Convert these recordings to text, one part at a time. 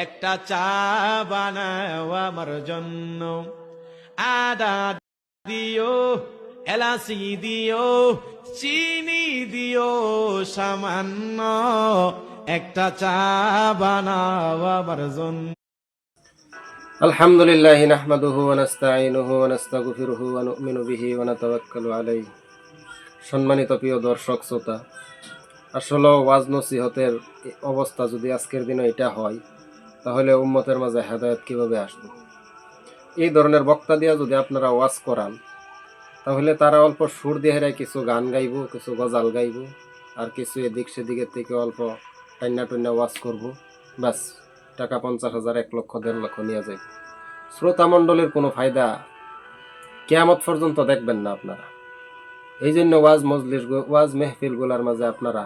একটা চা বানাও আমার জন্য, আদা দিও, এলাচি দিও, চিনি দিও সামান্য, একটা চা বানাও আমার জন্য। আলহামদুলিল্লাহি নাহমাদুহু ওয়া নাস্তাঈনুহু ওয়া নাস্তাগফিরুহু ওয়া নু'মিনু বিহি ওয়া নাতাওয়াক্কালু আলাইহি। সম্মানিত প্রিয় দর্শক শ্রোতা, আসলে ওয়াজ নসিহতের অবস্থা যদি আজকের দিনে এটা হয়, তাহলে উম্মতের মাঝে হেদায়েত কিভাবে আসবে? এই ধরনের বক্তা দিয়া যদি আপনারা ওয়াজ করান, তাহলে তারা অল্প সুর দিয়ে কিছু গান গাইব, কিছু গজাল গাইব, আর কিছু এদিক সেদিকের থেকে অল্প টান্না টন্না ওয়াজ করব, ব্যাস টাকা 50,000, 1 লক্ষ, 1.5 লক্ষ নিয়ে যায়। শ্রোতা মণ্ডলের কোনো ফায়দা কিয়ামত পর্যন্ত দেখবেন না আপনারা। এই জন্য ওয়াজ মেহফিলগুলার মাঝে আপনারা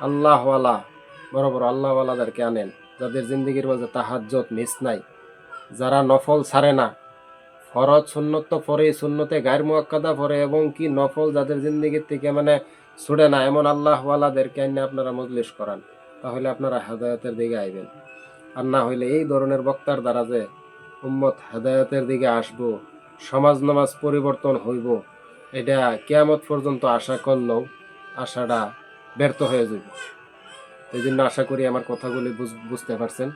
আল্লাহওয়ালা, বড় বড় আল্লাহওয়ালাদেরকে আনেন, যাদের জিন্দগির মাঝে তাহাজ্জুদ মিস নাই, যারা নফল ছাড়ে না, ফরজ সুন্নত তো পরে, সুন্নতে গায়ের মুআক্কাদা পরে, এবং কি নফল যাদের জিন্দগির থেকে ছুড়ে না, এমন আল্লাহওয়ালাদেরকে এনে আপনারা মজলিস করান, তাহলে আপনারা হেদায়েতের দিকে আইবেন। আর না হইলে এই ধরনের বক্তার দ্বারা যে উম্মত হেদায়েতের দিকে আসবো, সমাজ নামাজ পরিবর্তন হইব, এটা কিয়ামত পর্যন্ত আশা করলেও আশাটা ব্যর্থ হয়ে যাবে। এই জন্য আশা করি আমার কথাগুলি বুঝতে পারছেন।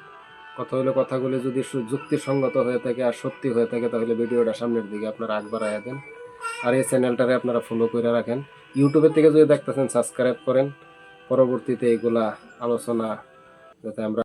কথাগুলি যদি যুক্তিসঙ্গত হয়ে থাকে আর সত্যি হয়ে থাকে, তাহলে ভিডিওটা সামনের দিকে আপনারা আগ বাড়াইয়া দেন। আর এই চ্যানেলটারে আপনারা ফলো করে রাখেন। ইউটিউবের থেকে যদি দেখতেছেন, সাবস্ক্রাইব করেন, পরবর্তীতে এইগুলা আলোচনা যাতে আমরা